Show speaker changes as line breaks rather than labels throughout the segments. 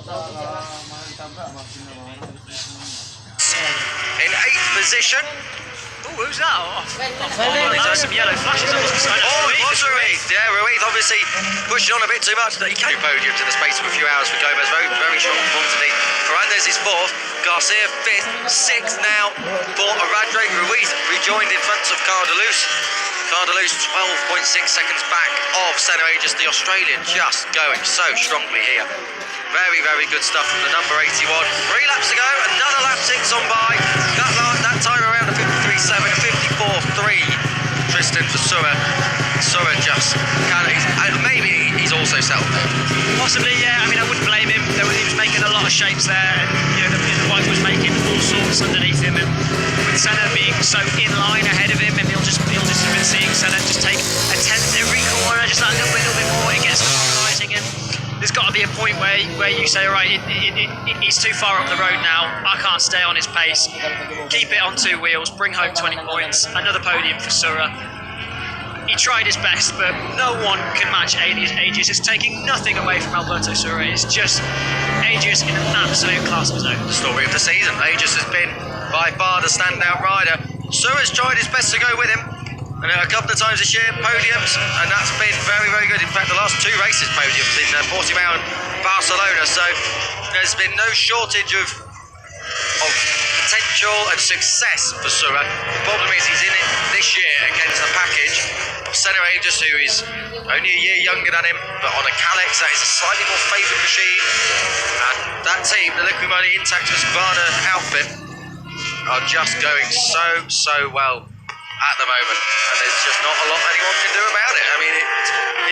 In 8th position.
Oh, who's that? There's some yellow flashes. That must be
Ruiz. Yeah, Ruiz obviously pushing on a bit too much. He came podium to the space of a few hours for Gomez. Very, very strong performance indeed. Ferrandez is 4th. Garcia 5th. 6th now for Aradre. Ruiz rejoined in front of Cardelus. Cardelus 12.6 seconds back of Senna Aegis, the Australian, just going so strongly here. Very, very good stuff from the number 81. 3 laps to go. Another lap 6 on by. That time around a 53.7, a 54.3. Tristan for Sura. Sura just maybe he's also settled there.
Possibly, yeah. I mean, I wouldn't blame him. He was making a lot of shapes there, and the bike was making all sorts underneath him. And with Senna being so in line ahead of him, and he'll just have been seeing Senna just take a tenth every corner, just that little bit more. It gets rising, and there's got to be a point where you say, all right, he's too far up the road now. I can't stay on his pace. Keep it on 2 wheels. Bring home 20 points. Another podium for Sura. He tried his best, but no one can match Aegis. It's taking nothing away from Alberto Sura. It's just Aegis in an absolute class of his own.
Story of the season. Aegis has been by far the standout rider. Sura's tried his best to go with him, and a couple of times this year podiums, and that's been very, very good. In fact, the last 2 races podiums in Portimao and Barcelona. So there's been no shortage of potential and success for Sura. The problem is he's in it this year against the package of Senna Aegis, who is only a year younger than him, but on a Calex that is a slightly more favoured machine. And that team, the Liqui Moly Intact Husqvarna outfit, are just going so well at the moment, and there's just not a lot anyone can do about it. I mean,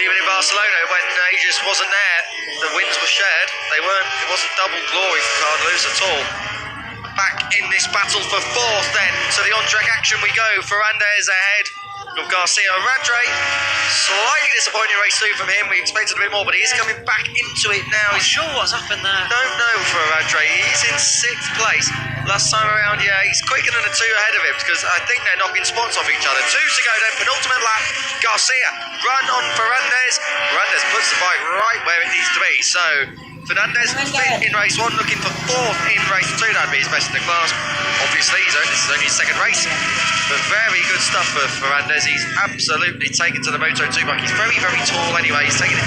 even in Barcelona, when Aegis wasn't there, the wins were shared. It wasn't double glory for Cardelus at all. Back in this battle for 4th then, to the on-track action we go. Ferrandez ahead of Garcia. Radre, slightly disappointing race 2 from him. We expected a bit more, but he's coming back into it now.
Not sure what's happened there.
Don't know for Radre. He's in 6th place. Last time around, yeah, he's quicker than the 2 ahead of him, because I think they're knocking spots off each other. 2 to go then, penultimate lap. Garcia, run on Ferrandez. Ferrandez puts the bike right where it needs to be. So Fernandez 5th in race 1, looking for 4th in race 2. That'd be his best in the class. Obviously, this is only his 2nd race, but very good stuff for Fernandez. He's absolutely taken to the Moto2 bike. He's very, very tall anyway. He's taking it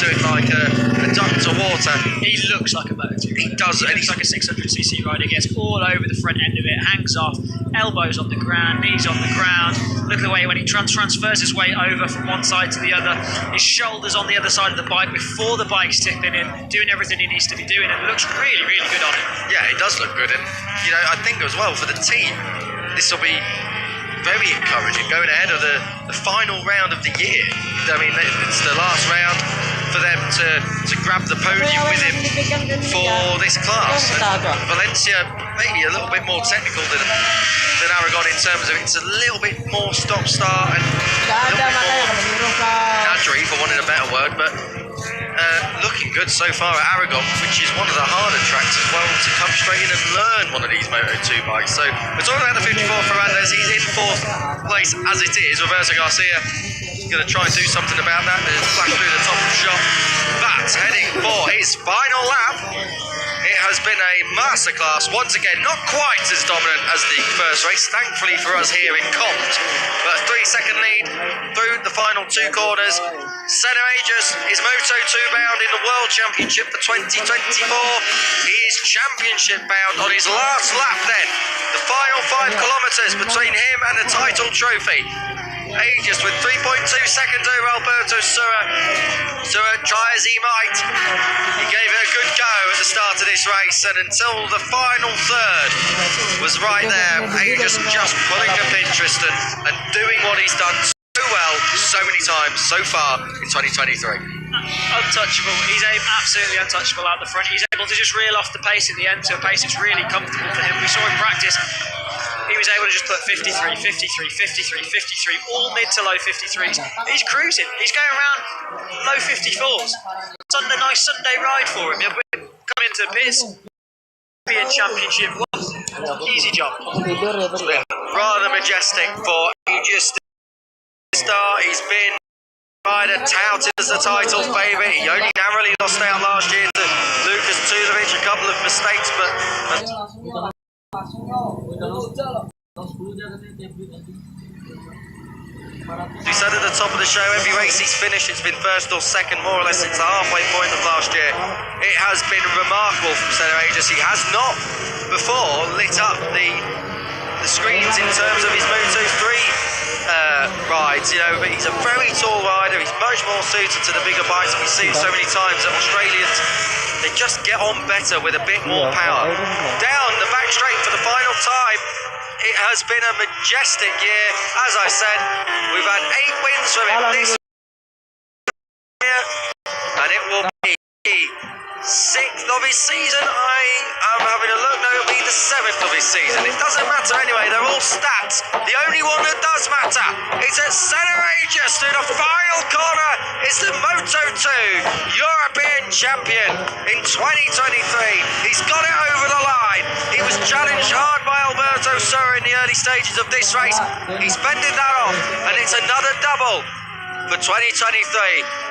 to it like a duck to water.
He looks like a Moto2.
He does.
He looks like a 600cc rider. Gets all over the front end of it, hangs off, elbows on the ground, knees on the ground. Look at the way when he transfers his weight over from one side to the other. His shoulders on the other side of the bike before the bike's tipping in, doing everything he needs to be doing, and it looks really, really good on him.
Yeah, it does look good, and I think as well for the team, this will be very encouraging going ahead of the final round of the year. I mean, it's the last round for them to grab the podium with him for this class. And Valencia maybe a little bit more technical than Aragon in terms of it's a little bit more stop-start and a little bit more nadry, for wanting a better word, but looking good so far at Aragon, which is one of the harder tracks as well to come straight in and learn one of these Moto2 bikes. So we're talking about the 54 Ferrandez. He's in 4th place as it is. Roberto Garcia is going to try and do something about that. There's a flash through the top of the shot. But heading for his final lap. It has been a masterclass once again, not quite as dominant as the first race, thankfully for us here in Compt, but 3-second lead through the final 2 corners. Senna Aegis is Moto2 bound in the World Championship for 2024. He is championship bound on his last lap then. The final 5 kilometres between him and the title trophy. Aegis with 3.2 seconds over Alberto Sura. Sura try as he might. He gave it a good go at the start of this race, and until the final third was right there, Aegis just pulling the pin, Tristan, and doing what he's done so well so many times so far in 2023.
Untouchable. He's absolutely untouchable out the front. He's able to just reel off the pace at the end to a pace that's really comfortable for him. We saw in practice he was able to just put 53, 53, 53, 53, all mid to low 53s. He's cruising. He's going around low 54s. It's a nice Sunday ride for him. He'll come into the pits, be in championship. Easy job.
Rather majestic for Aegis start. He's been rider touted as the title favourite. He only narrowly lost out last year to Lucas to the mistakes, but we said at the top of the show, every race he's finished, it's been first or second, more or less since the halfway point of last year. It has been remarkable from Senna Aegis. He has not before lit up the screens in terms of his Moto3 rides, you know, but he's a very tall rider. He's much more suited to the bigger bikes we've seen so many times that Australians, they just get on better with a bit more power. Down the back straight for the final time. It has been a majestic year. As I said, we've had 8 wins from him this year, and it will be 6th of his season. I am having a look. No, it'll be the 7th of his season. It doesn't matter anyway. They're all stats. The only one that does matter is that Senna Aegis through the final corner is the Moto2 European champion in 2023. He's got it over the line. He was challenged hard by Alberto Sura in the early stages of this race. He's fended that off, and it's another double for 2023.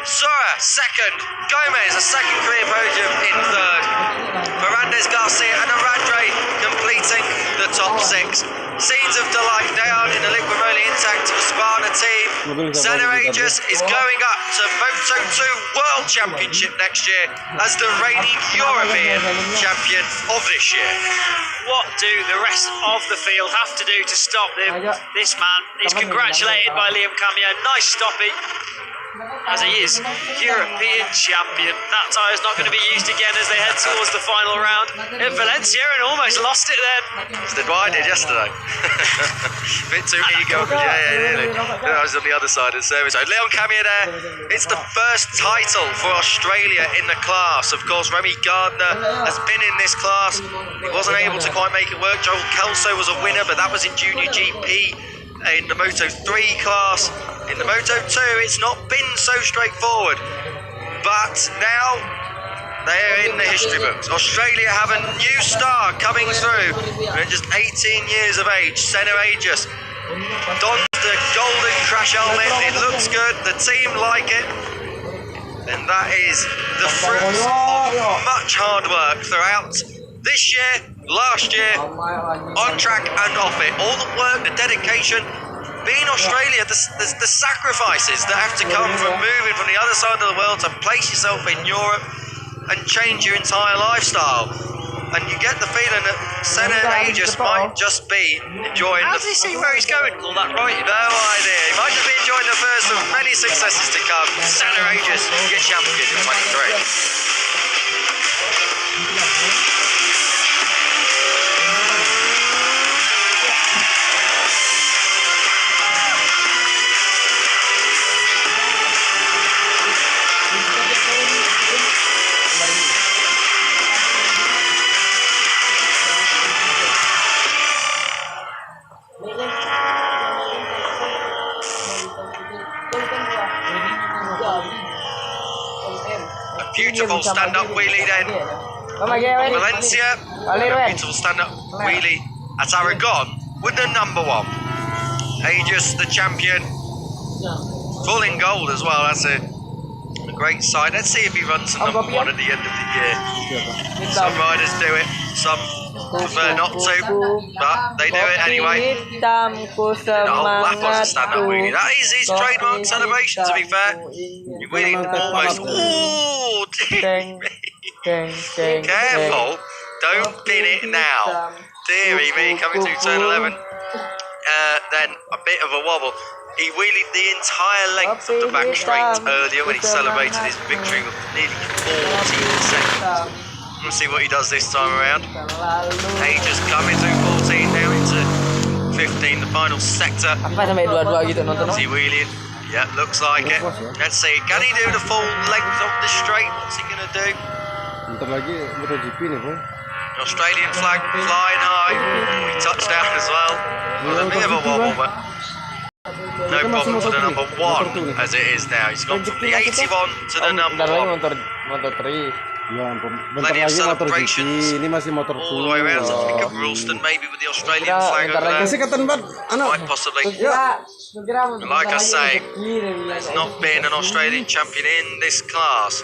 Sura second, Gomez a second career podium in third. Ferrandez Garcia and Aradre completing the top 6. Scenes of delight down in the Liquid Moly Intact Sparta team. Senna Aegis is going up to Moto2 World Championship next year as the reigning European champion of this year.
What do the rest of the field have to do to stop him? This man is congratulated by Liam Camier. Nice stopping, as he is European champion. That tyre is not going to be used again as they head towards the final round in Valencia, and almost lost it then.
It's the I did yesterday. Bit too ego. Yeah, really. I was on the other side of the service. Leon Camier there. It's the first title for Australia in the class. Of course, Remy Gardner has been in this class. He wasn't able to quite make it work. Joel Kelso was a winner, but that was in Junior GP in the Moto3 class. In the Moto2, it's not been so straightforward, but now they're in the history books. Australia have a new star coming through, at just 18 years of age. Senna Aegis dons the golden crash helmet. It looks good. The team like it, and that is the fruits of much hard work throughout this year, last year, on track and off it. All the work, the dedication. Being Australia, the sacrifices that have to come from moving from the other side of the world to place yourself in Europe and change your entire lifestyle. And you get the feeling that Senna Aegis might just be enjoying
How does he see where he's going with all that right?
No idea. He might just be enjoying the first of many successes to come. Senna Aegis, your champion in 23. Beautiful stand-up wheelie then. Valencia, beautiful stand-up wheelie at Aragon with the number 1. Aegis, the champion, full in gold as well. That's a great sight. Let's see if he runs the number 1 at the end of the year. Some riders do it, some prefer not to, but they do it anyway. The whole lap was a stand-up wheelie. That is his trademark celebration, to be fair. You really almost... Ooh, dear me. Careful. Don't pin it now. Deary me, coming through turn 11. Then a bit of a wobble. He wheelied the entire length of the back straight earlier when he celebrated his victory with nearly 14 seconds. We'll see what he does this time around. Aegis coming through 14 now into 15, the final sector. Is he wheeling? Yeah, looks like it. Let's see. Can he do the full length of the straight? What's he going to do? The Australian flag flying high. He touched down as well. Well, a bit of a wobble, but no problem for the number 1 as it is now. He's gone from the 81 to the number 1. Plenty of celebrations all the way around. So I think of Ralston maybe with the Australian flag over there. Quite possibly. Like I say, there's not been an Australian champion in this class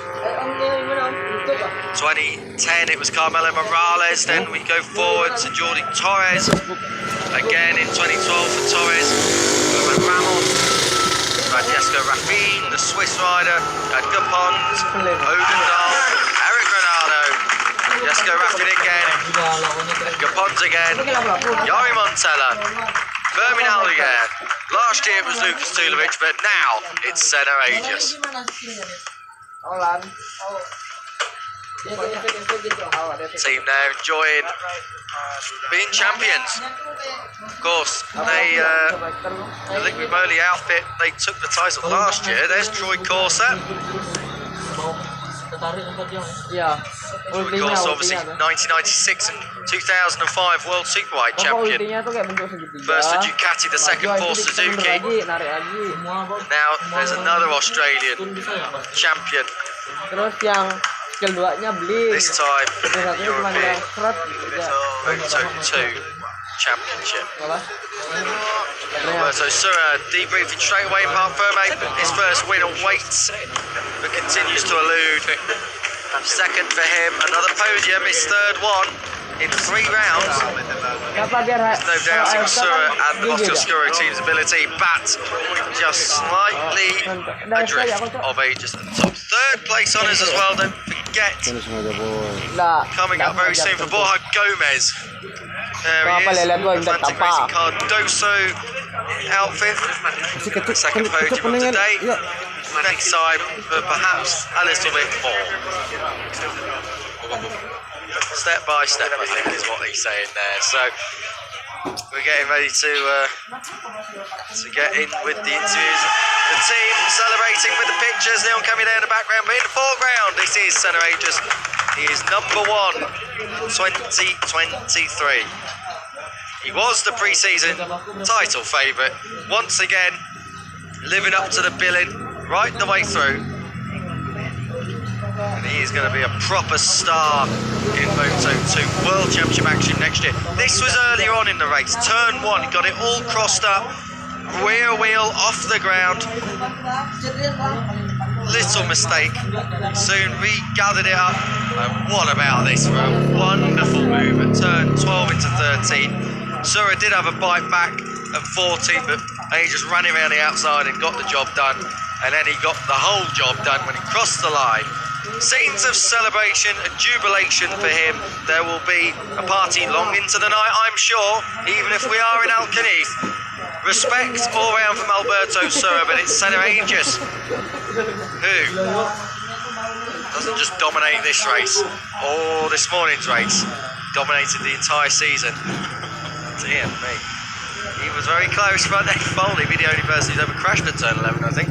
2010 it was Carmelo Morales, then we go forward to Jordi Torres, again in 2012 for Torres, Roman Ramos, Francesco Raffin, the Swiss rider, Edgar Pons, Odendal, Eric Ronaldo, Francesco Raffin again, Edgar Pons again, Yari Montella, Fermin Aldeguer. Last year it was Lucas Tulovic, but now it's Senna Aegis. Team now enjoying being champions. Of course, they the Liquid Moly outfit, they took the title last year. There's Troy Corsa. Troy Corsa, obviously 1996 and 2005 World Superbike champion. First for Ducati, the second for Suzuki. Now there's another Australian champion. This time, the European Moto 2 Championship. So Sura debriefing straight away in Parc Ferme. His first win awaits, but continues to elude. Second for him, another podium, his third one in 3 rounds. There's no doubting Sura and the Oscar team's ability, but just slightly adrift of Aegis at the top. Third place honours as well, don't forget. Coming up very soon for Borja Gomez. There he is, Atlantic Racing Cardoso outfit. Second podium of today. Next time, but perhaps a little bit more. Step by step, I think, is what he's saying there. So we're getting ready to get in with the interviews. The team celebrating with the pictures. Leon coming there in the background, but in the foreground, this is Senna Aegis. He is number 1, 2023. He was the pre-season title favourite. Once again, living up to the billing right the way through. And he is going to be a proper star in Moto 2 World Championship action next year. This was earlier on in the race. Turn 1, he got it all crossed up. Rear wheel off the ground. Little mistake. Soon regathered it up. And what about this for a wonderful move at turn 12 into 13. Sura did have a bite back at 14, but he just ran around the outside and got the job done. And then he got the whole job done when he crossed the line. Scenes of celebration and jubilation for him. There will be a party long into the night, I'm sure, even if we are in Alcañiz. Respect all round from Alberto Sura, but it's Senna Aegis who doesn't just dominate this race or this morning's race, dominated the entire season. Dear me. He was very close, but then Foley be the only person who's ever crashed at turn 11, I think.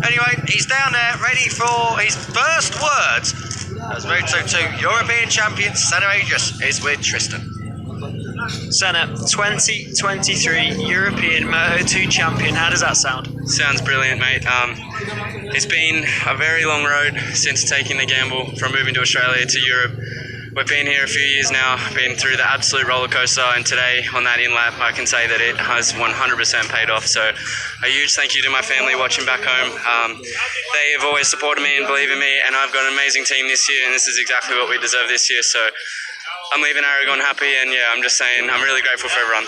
Anyway, he's down there, ready for his first words as Moto 2 European champion Senna Aegis is with Tristan.
Senna, 2023 European Moto 2 champion. How does that sound?
Sounds brilliant, mate. It's been a very long road since taking the gamble from moving to Australia to Europe. We've been here a few years now, been through the absolute roller coaster, and today on that in-lap I can say that it has 100% paid off. So a huge thank you to my family watching back home. They have always supported me and believed in me, and I've got an amazing team this year, and this is exactly what we deserve this year. So I'm leaving Aragon happy, and yeah, I'm just saying I'm really grateful for everyone.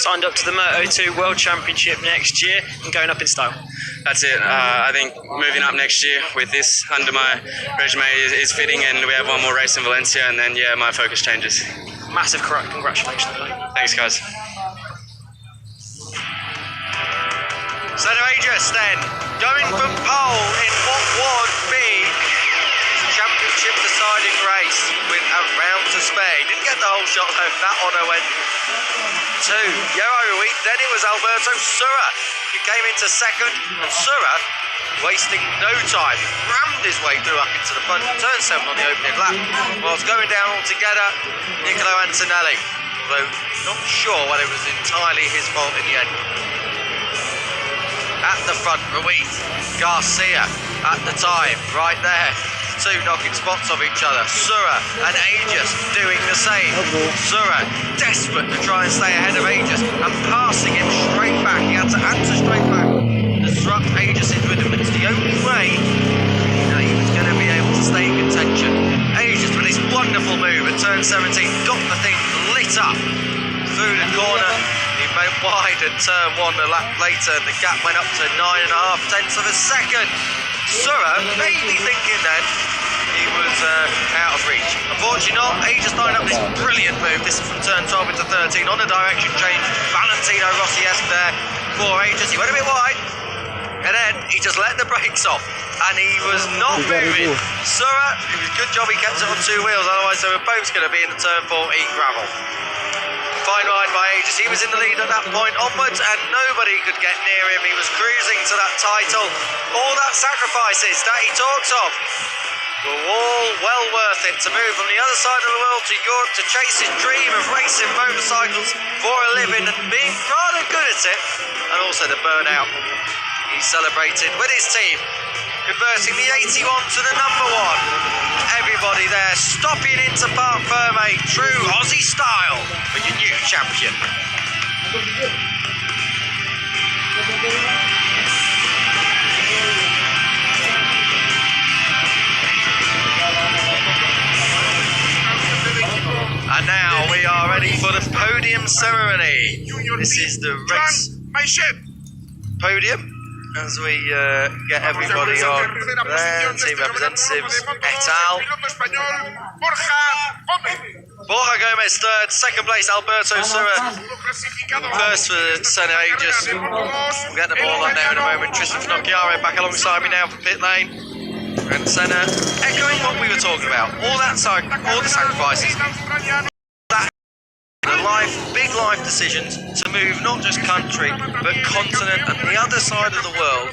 Signed up to the Moto 2 World Championship next year and going up in style.
That's it. I think moving up next year with this under my resume is fitting, and we have one more race in Valencia, and then yeah, my focus changes.
Massive congratulations, mate.
Thanks, guys.
Senna Aegis then, going from pole in what would be championship deciding race with a round to spare. He didn't get the whole shot though, that honour went to Yero Rui, then it was Alberto Sura who came into second, and Sura, wasting no time, rammed his way through up into the front, turn 7 on the opening lap, whilst going down altogether, Niccolo Antonelli, although not sure whether it was entirely his fault in the end. At the front, Ruiz, Garcia at the time, right there. Two knocking spots of each other. Sura and Aegis doing the same. Sura desperate to try and stay ahead of Aegis and passing him straight back. He had to answer straight back to disrupt Aegis' rhythm. It's the only way that he was going to be able to stay in contention. Aegis with beautiful move at turn 17, got the thing lit up through the corner. He went wide at turn 1 a lap later, and the gap went up to 9.5 tenths of a second. Surra may be thinking then he was out of reach. Unfortunately not. He just lined up this brilliant move. This is from turn 12 into 13 on a direction change. Valentino Rossi-esque there for ages. He went a bit wide, and then he just let the brakes off, and he was not moving. Surra, it was a good job he kept it on 2 wheels, otherwise they were both going to be in the turn 14 gravel. Fine ride by Aegis. He was in the lead at that point onwards, and nobody could get near him. He was cruising to that title. All that sacrifices that he talks of were all well worth it, to move from the other side of the world to Europe to chase his dream of racing motorcycles for a living and being rather good at it, and also the burnout. He celebrated with his team, converting the 81 to the number 1. Everybody there stopping into Parc Ferme, true Aussie style, for your new champion. And now we are ready for the podium ceremony. This is the race podium as we get everybody on there, team representatives, et al. Borja Gomez third, second place Alberto Surra, first for Senna Aegis. We'll get them all on there in a moment. Tristan Finocchiaro back alongside me now for pit lane. And Senna echoing what we were talking about, all the sacrifices, big life decisions to move not just country but continent and the other side of the world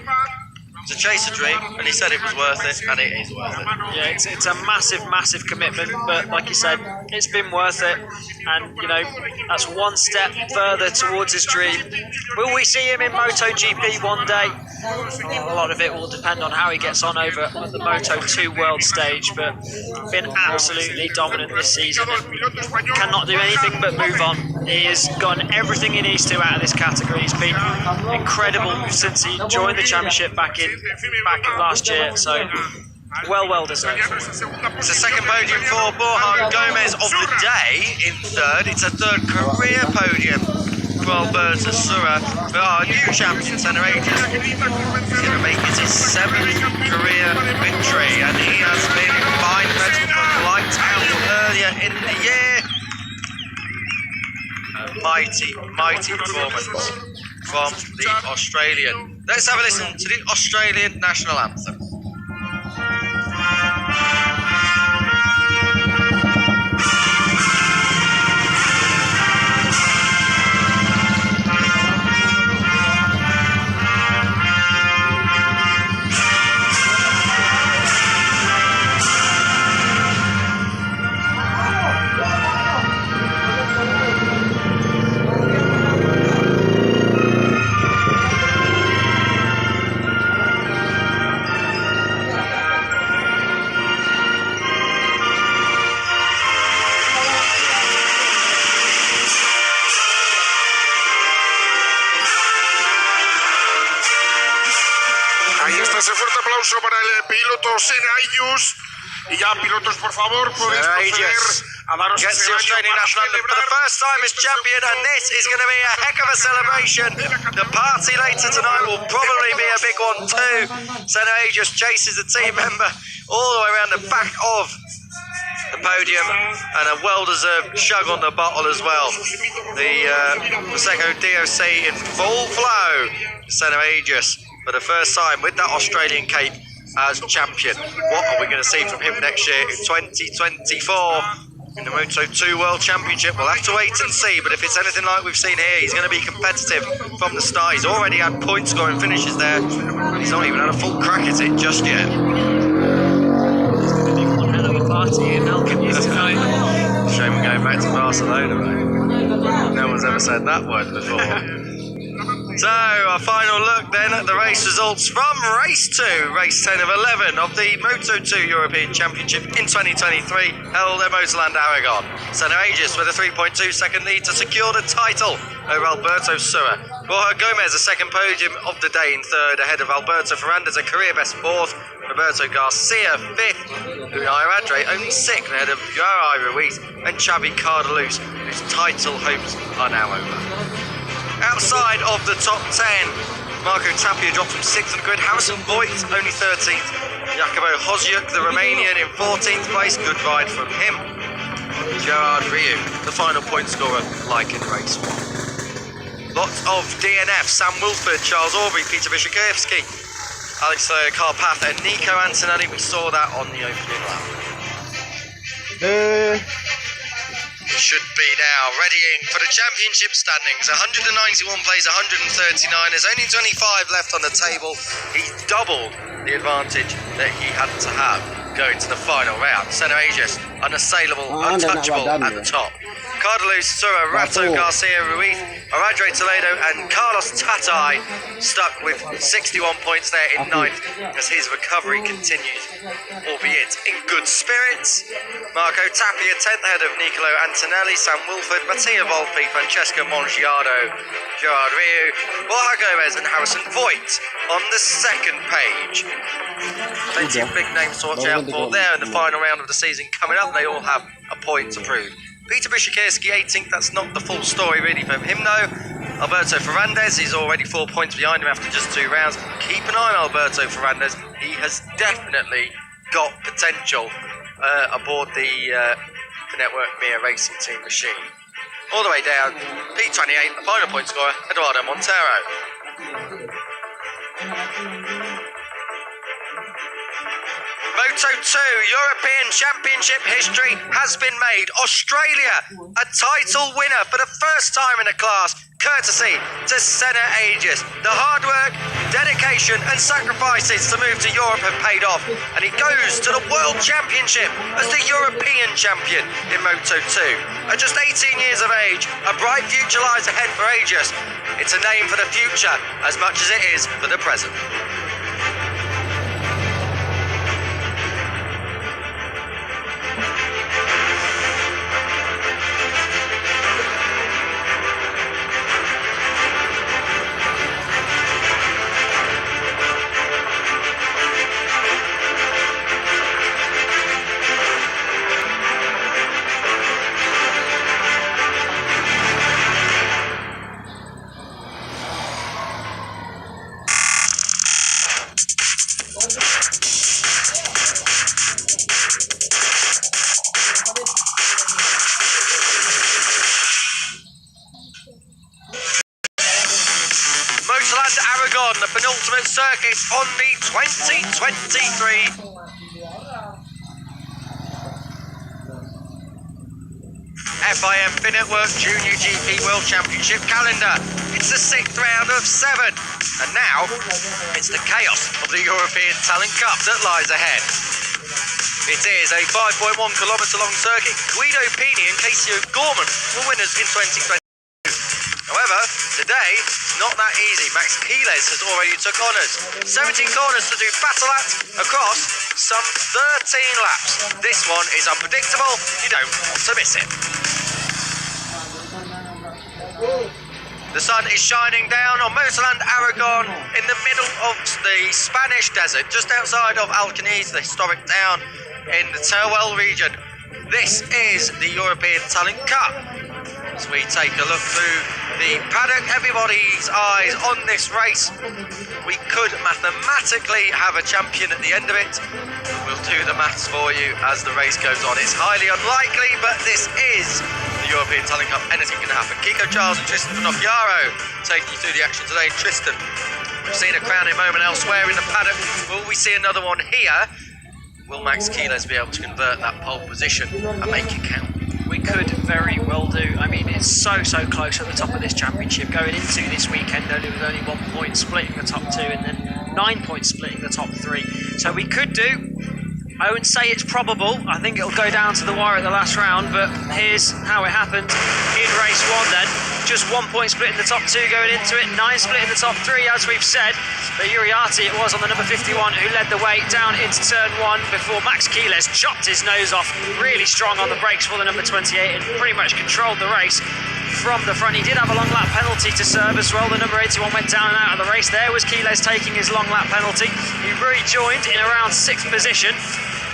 to chase a dream, and he said it was worth it, and it is worth it.
Yeah, it's a massive commitment, but like you said, it's been worth it, and you know, that's one step further towards his dream. Will we see him in MotoGP one day? A lot of it will depend on how he gets on over at the Moto2 World Stage, but been absolutely dominant this season and cannot do anything but move on. He has gotten everything he needs to out of this category. He's been incredible since he joined the championship back in last year, so well deserved.
It's the second podium for Borja Gomez of the day in third. It's a third career podium for Alberto Surra, but our new champion, Senna Aegis, is going to make it his 7th career victory, and he has been fine medal from lights out earlier in the year. A mighty performance from the Australian. Let's have a listen to the Australian national anthem.
Ahí está ese fuerte aplauso para el piloto Senna Aegis. Y ya, pilotos, por favor, podéis proceder a daros
gets
ese
the
baño
Australian
para
national anthem for the first time as champion, and this is going to be a heck of a celebration. The party later tonight will probably be a big one too. Senna Aegis chases a team member all the way around the back of the podium, and a well-deserved chug on the bottle as well. The Prosecco DOC in full flow. Senna Aegis for the first time with that Australian cape as champion. What are we going to see from him next year in 2024 in the Moto2 World Championship? We'll have to wait and see, but if it's anything like we've seen here, he's going to be competitive from the start. He's already had point scoring finishes there. He's not even had a full crack at it just yet.
It's going to be one hell of a party in Alcaniz tonight.
Shame we're going back to Barcelona, mate. No one's ever said that word before. So, our final look then at the race results from Race 2, Race 10 of 11 of the Moto2 European Championship in 2023, held at Motorland Aragon. Senna Aegis with a 3.2 second lead to secure the title over Alberto Surra. Borja Gomez, a second podium of the day in third, ahead of Alberto Ferrandez, a career best fourth. Roberto Garcia fifth. Unai Radre only sixth, ahead of Yari Ruiz and Xavi Cardaluz, whose title hopes are now over. Outside of the top 10, Marco Tapia dropped from 6th on the grid. Harrison Voigt only 13th. Jacobo Hozjuk, the Romanian, in 14th place. Good ride from him. Gerard Rieu, the final point scorer, like in race 1. Lots of DNF, Sam Wilford, Charles Aubrey, Peter Vyshegorski, Alex Carpath and Nico Antonelli. We saw that on the opening lap. We should be now readying for the championship standings. 191 plays 139. There's only 25 left on the table. He's doubled the advantage that he had to have going to the final round. Senna Aegis, unassailable, untouchable at the top. Cardaluz, Sura, Rato, Garcia, Ruiz, Aradre Toledo and Carlos Tatai stuck with 61 points there in 9th as his recovery continues, albeit in good spirits. Marco Tapia 10th ahead of Nicolo Antonelli, Sam Wilford, Mattia Volpi, Francesco Mongiardo, Gerard Rieu, Borja Gomez and Harrison Voigt on the second page. Plenty of big names to watch out for there in the final round of the season coming up. They all have a point to prove. Peter Vyshegorski 18th, that's not the full story really from him though. Alberto Ferrandez is already 4 points behind him after just 2 rounds. Keep an eye on Alberto Ferrandez, he has definitely got potential aboard the Network Mia Racing Team machine. All the way down, P28, the final point scorer, Eduardo Montero. Moto 2 European Championship history has been made. Australia, a title winner for the first time in a class, courtesy to Senna Aegis. The hard work, dedication and sacrifices to move to Europe have paid off, and he goes to the World Championship as the European champion in Moto 2. At just 18 years of age, a bright future lies ahead for Aegis. It's a name for the future as much as it is for the present. Aragon, the penultimate circuit on the 2023 FIM Finetwork Junior GP World Championship calendar. It's the 6th round of 7, and now it's the chaos of the European Talent Cup that lies ahead. It is a 5.1 kilometre long circuit. Guido Pini and Casey O'Gorman were winners in 2020. However, today, not that easy. Max Quiles has already took honours. 17 corners to do battle at across some 13 laps. This one is unpredictable. You don't want to miss it. The sun is shining down on Motorland Aragon in the middle of the Spanish desert, just outside of Alcañiz, the historic town in the Teruel region. This is the European Talent Cup. As we take a look through the paddock, everybody's eyes on this race. We could mathematically have a champion at the end of it. We'll do the maths for you as the race goes on. It's highly unlikely, but this is the European Talent Cup. Anything can happen. Kiko Charles and Tristan Finocchiaro taking you through the action today. Tristan, we've seen a crowning moment elsewhere in the paddock. Will we see another one here? Will Max Quiles be able to convert that pole position and make it count?
We could very well do. I mean, it's so close at the top of this championship. Going into this weekend, there was only 1 point splitting the top 2 and then 9 points splitting the top 3. So we could do. I would say it's probable. I think it'll go down to the wire at the last round, but here's how it happened in race 1 then. Just 1 point split in the top 2 going into it, 9 split in the top 3 as we've said. But Uriarte it was on the number 51 who led the way down into turn 1 before Max Quiles chopped his nose off really strong on the brakes for the number 28 and pretty much controlled the race. from the front. He did have a long lap penalty to serve as well. The number 81 went down and out of the race. There was Quiles taking his long lap penalty. He rejoined in around 6th position,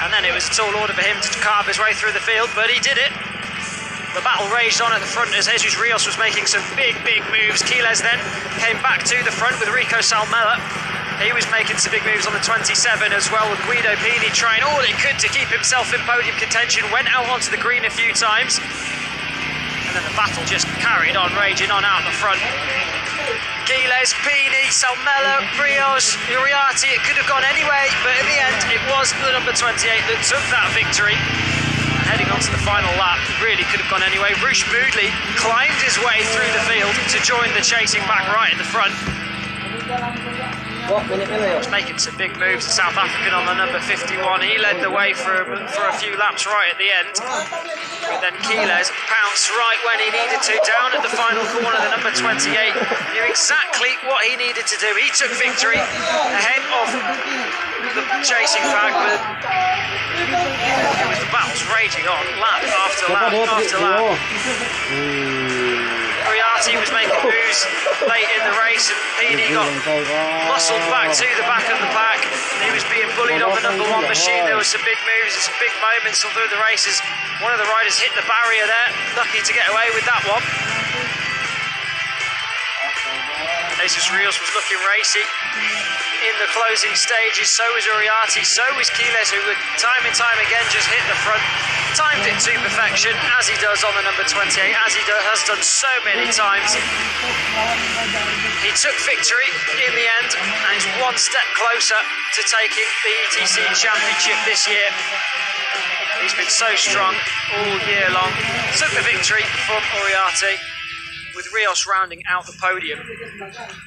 and then it was a tall order for him to carve his way through the field, but he did it. The battle raged on at the front as Jesus Rios was making some big moves. Quiles then came back to the front with Rico Salmela. He was making some big moves on the 27 as well, with Guido Pini trying all he could to keep himself in podium contention. Went out onto the green a few times, and then the battle just carried on, raging on out the front. Quiles, Pini, Salmela, Rios, Uriarte. It could have gone anyway, but in the end it was the number 28 that took that victory. Heading on to the final lap, really could have gone anyway. Rush Moodley climbed his way through the field to join the chasing pack right at the front. He was making some big moves, the South African on the number 51. He led the way for a few laps right at the end. But then Quiles pounced right when he needed to, down at the final corner. The number 28 knew exactly what he needed to do. He took victory ahead of the chasing pack, but it was the battles raging on, lap after lap after lap. Uriarte was making moves late in the race, and Pini got muscled back to the back of the pack. He was being bullied on the number 1 machine. There were some big moves and some big moments all through the races. One of the riders hit the barrier there, lucky to get away with that one. Jesus Rios was looking racy in the closing stages. So was Uriarte, so was Quiles, who would time and time again just hit the front. Timed it to perfection, as he does on the number 28, as he has done so many times. He took victory in the end, and is one step closer to taking the ETC Championship this year. He's been so strong all year long. Took the victory from Uriarte, with Rios rounding out the podium.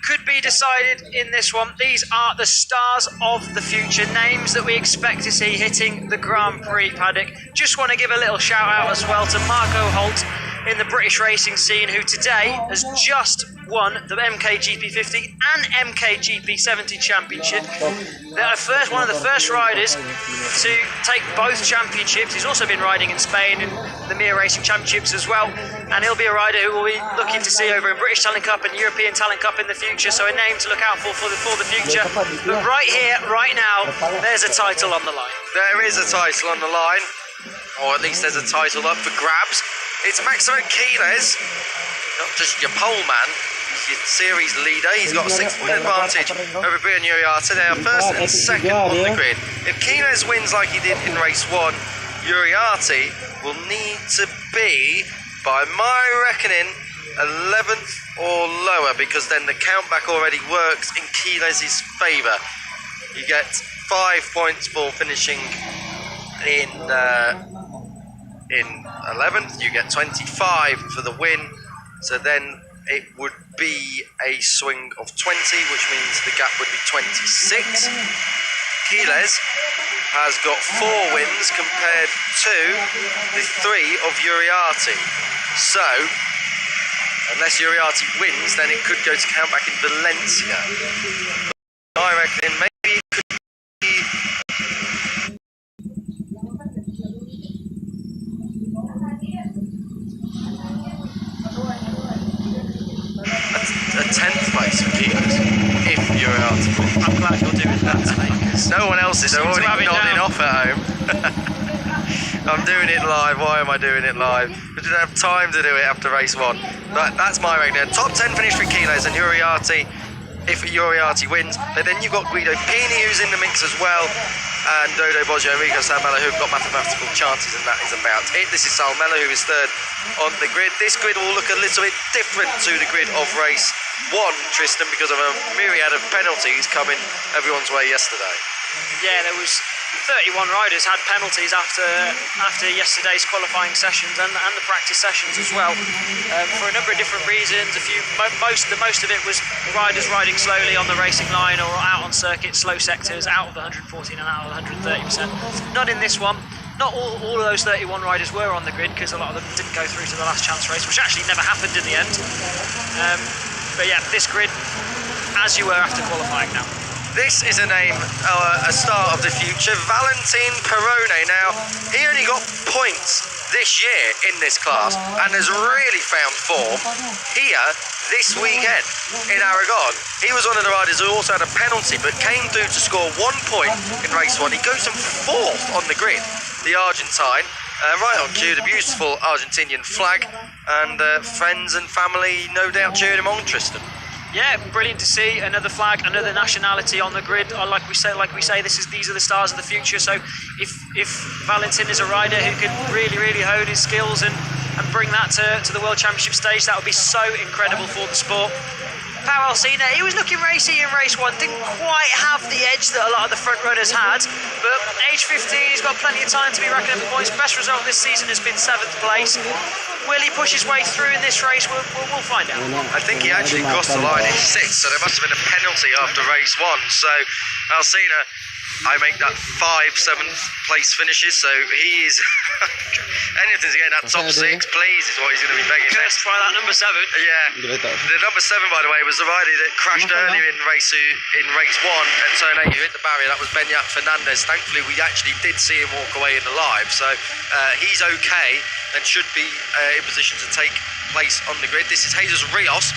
Could be decided in this one. These are the stars of the future, names that we expect to see hitting the Grand Prix paddock. Just want to give a little shout out as well to Marco Holt in the British racing scene, who today has just won the MKGP 50 and MKGP 70 championship. They're one of the first riders to take both championships. He's also been riding in Spain in the MIA Racing Championships as well, and he'll be a rider who we'll be looking to see over in British Talent Cup and European Talent Cup in the future, so a name to look out for the future. But right here, right now, there's a title on the line.
There is a title on the line, or at least there's a title up for grabs. It's Maximo Quiles, not just your pole man, your series leader. He's got a 6-point advantage over Brian Uriarte. They are first and second on the grid. If Quiles wins like he did in race 1, Uriarte will need to be, by my reckoning, 11th or lower, because then the countback already works in Quiles' favour. You get 5 points for finishing in 11th, you get 25 for the win, so then it would be a swing of 20, which means the gap would be 26. Quiles has got 4 wins compared to the 3 of Uriarte, so unless Uriarte wins, then it could go to countback in Valencia. I reckon maybe it could be a 10th place for Quiles if Uriarte wins.
I'm glad you're doing that today, because
no one else is. They're already nodding off at home. I'm doing it live. Why am I doing it live? We didn't have time to do it after race 1. But that's my reckoning. Top 10 finish for Quiles and Uriarte if Uriarte wins. But then you've got Guido Pini, who's in the mix as well, and Dodo Boggio and Rico Salmela, who've got mathematical chances, and that is about it. This is Salmela, who is 3rd on the grid. This grid will look a little bit different to the grid of race 1, Tristan, because of a myriad of penalties coming everyone's way yesterday.
Yeah, there was 31 riders had penalties after yesterday's qualifying sessions and the practice sessions as well, for a number of different reasons. The most of it was riders riding slowly on the racing line or out on circuit, slow sectors, out of the 114 and out of the 130%. Not in this one. Not all of those 31 riders were on the grid, because a lot of them didn't go through to the last chance race, which actually never happened in the end. But yeah, this grid, as you were after qualifying now.
This is a name, a star of the future, Valentin Perrone. Now, he only got points this year in this class and has really found form here this weekend in Aragon. He was one of the riders who also had a penalty but came through to score 1 point in race 1. He goes from 4th on the grid, the Argentine, right on cue, the beautiful Argentinian flag, and friends and family no doubt cheering him on, Tristan.
Yeah, brilliant to see another flag, another nationality on the grid. Like we say, these are the stars of the future. So if Valentin is a rider who can really hone his skills and bring that to the World Championship stage, that would be so incredible for the sport. Pau Alsina, he was looking racy in race 1, didn't quite have the edge that a lot of the front runners had, but age 15, he's got plenty of time to be racking up the points. Best result this season has been 7th place. Will he push his way through in this race? We'll find out.
I think he actually crossed the line in 6th, so there must have been a penalty after race 1. So Alsina, I make that 5-7th place finishes, so he is anything's getting that top 6, please, is what he's going to be begging next.
Try that number 7.
Yeah, the number 7, by the way, was the rider that crashed earlier in race 1 at turn 8, who hit the barrier. That was Beñat Fernandez. Thankfully, we actually did see him walk away in the live, so he's okay and should be in position to take place on the grid. This is Jesus Rios,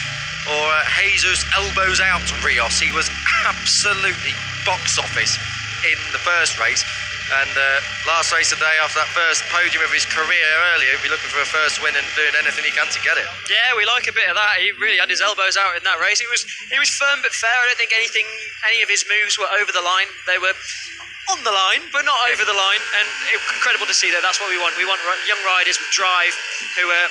or Jesus Elbows Out Rios. He was absolutely box office in the first race, and last race of the day, after that first podium of his career earlier, he'll be looking for a first win and doing anything he can to get it.
Yeah, we like a bit of that. He really had his elbows out in that race. It was firm but fair. I don't think any of his moves were over the line. They were on the line, but not over the line, and incredible to see that. That's what we want. We want young riders with drive who are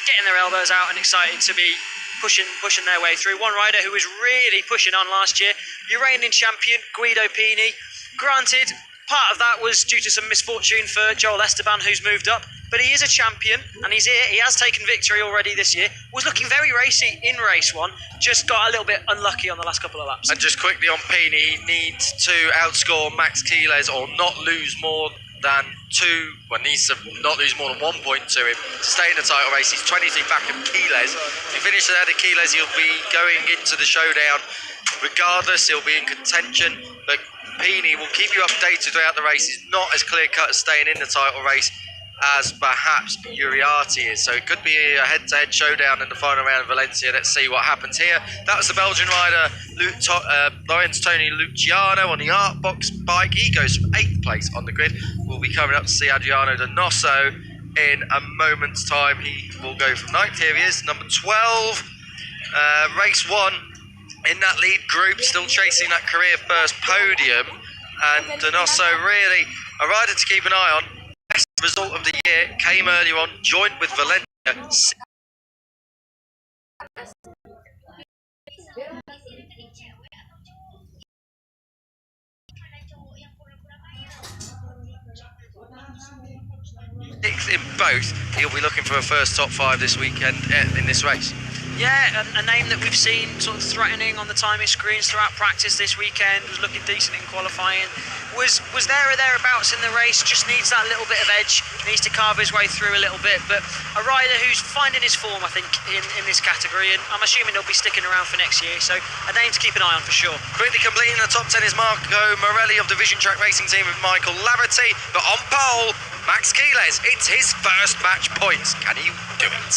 getting their elbows out and excited to be pushing their way through. One rider who was really pushing on last year, Uranian champion Guido Pini. Granted, part of that was due to some misfortune for Joel Esteban, who's moved up, but he is a champion and he's here. He has taken victory already this year. Was looking very racy in race 1, just got a little bit unlucky on the last couple of laps.
And just quickly on Pini, he needs to outscore Max Quiles or not lose more than 2, well, needs to not lose more than 1 point to him to stay in the title race. He's 23 back of Quiles. If he finishes ahead of Quiles, he'll be going into the showdown. Regardless, he'll be in contention, but Pini will keep you updated throughout the race. He's not as clear-cut as staying in the title race as perhaps Uriarte is. So it could be a head-to-head showdown in the final round of Valencia. Let's see what happens here. That was the Belgian rider Lorenz Tony Luciano on the Artbox bike. He goes from 8th place on the grid. We'll be coming up to see Adriano Donoso in a moment's time. He will go from 9th. Here he is, number 12. Race 1 in that lead group, still chasing that career first podium. And Donoso, really a rider to keep an eye on. Best result of the year came earlier on, joined with Valencia. Sixth in both. He'll be looking for a first top 5 this weekend in this race.
Yeah, a name that we've seen sort of threatening on the timing screens throughout practice this weekend, was looking decent in qualifying, was there or thereabouts in the race, just needs that little bit of edge, needs to carve his way through a little bit, but a rider who's finding his form, I think, in this category, and I'm assuming he'll be sticking around for next year, so a name to keep an eye on for sure.
Quickly completing the top 10 is Marco Morelli of the Vision Track Racing Team with Michael Laverty, but on pole, Max Quiles. It's his first match points. Can he do it?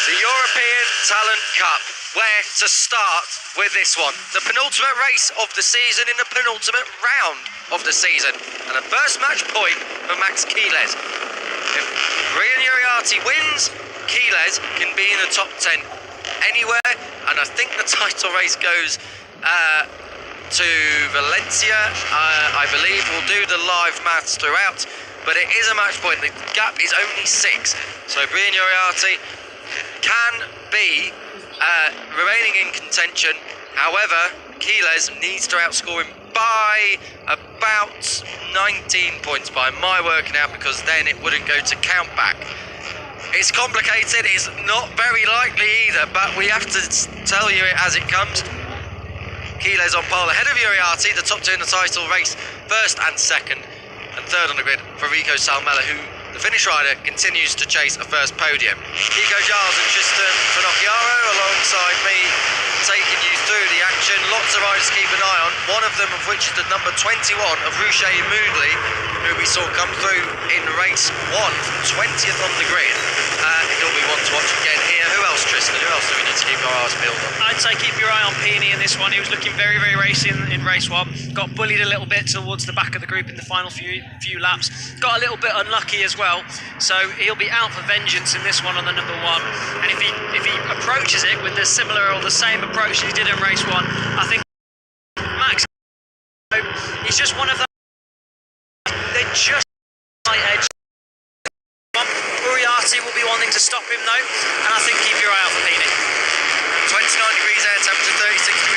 The European Talent Cup. Where to start with this one? The penultimate race of the season in the penultimate round of the season. And the first match point for Max Quiles. If Brian Uriarte wins, Quiles can be in the top 10 anywhere. And I think the title race goes to Valencia. I believe we'll do the live maths throughout. But it is a match point. The gap is only 6. So Brian Uriarte can be remaining in contention. However, Quiles needs to outscore him by about 19 points by my working out, because then it wouldn't go to count back. It's complicated, it's not very likely either, but we have to tell you it as it comes. Quiles on pole ahead of Uriarte, the top 2 in the title race, first and second, and third on the grid for Rico Salmela, who The Finnish rider continues to chase a first podium. Nico Giles and Tristan Finocchiaro alongside me, taking you through the action. Lots of riders to keep an eye on, one of them of which is the number 21 of Ruche Moodley, who we saw come through in race 1, 20th on the grid. He'll be one to watch again here. Who else, Tristan? Who else do we need to keep our eyes peeled on?
I'd say keep your eye on Peony in this one. He was looking very, very racy in race 1. Got bullied a little bit towards the back of the group in the final few laps. Got a little bit unlucky as well. So he'll be out for vengeance in this one on the number 1. And if he approaches it with the similar or the same approach he did in race 1, I think Max, he's just one of those. They're just slight edge. Uriarte will be wanting to stop him though, and I think keep your eye out for Peony.
29 degrees air temperature, 36 degrees